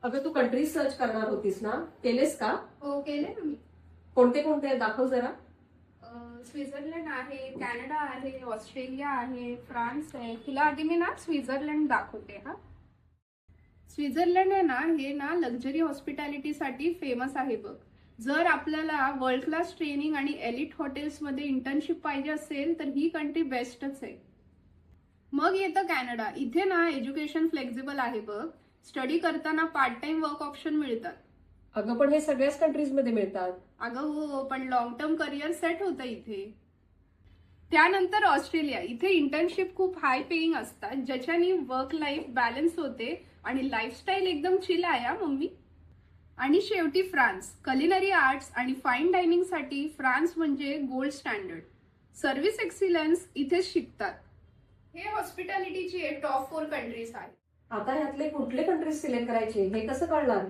अगं तू country search करणार होतीस ना, केलेस का? हो केले ना मी. कोणते कोणते दाखव जरा. स्वित्झर्लंड आहे, कॅनडा आहे, ऑस्ट्रेलिया आहे, फ्रान्स आहे. तुला आधी मी ना स्वित्झर्लंड दाखवते हा. स्वित्झर्लंड आहे ना, हे ना लक्झरी हॉस्पिटॅलिटीसाठी फेमस आहे बघ. जर आपल्याला वर्ल्ड क्लास ट्रेनिंग आणि एलिट हॉटेल्समध्ये इंटर्नशिप पाहिजे असेल तर ही कंट्री बेस्टच आहे. मग येतं कॅनडा. इथे ना एज्युकेशन फ्लेक्झिबल आहे बघ. स्टडी करताना पार्ट टाइम वर्क ऑप्शन मिळतात. अगं पण हे सगळ्याच कंट्रीज मध्ये मिळतात. अगं हो, पण लॉंग टर्म करिअर सेट होतं इथे. त्यानंतर ऑस्ट्रेलिया. इथे इंटर्नशिप खूप हाय पेईंग असतात, ज्याच्याने वर्क लाईफ बॅलन्स होते आणि लाईफस्टाईल एकदम चिल आहे हा मम्मी. आणि शेवटी फ्रान्स. कलिनरी आर्ट्स आणि फाईन डायनिंगसाठी फ्रान्स म्हणजे गोल्ड स्टँडर्ड. सर्व्हिस एक्सिलन्स इथेच शिकतात. हे हॉस्पिटॅलिटीचे टॉप 4 कंट्रीज आहेत. आता ह्यातले कुठले कंट्रीज सिलेक्ट करायचे हे कसं कळणार?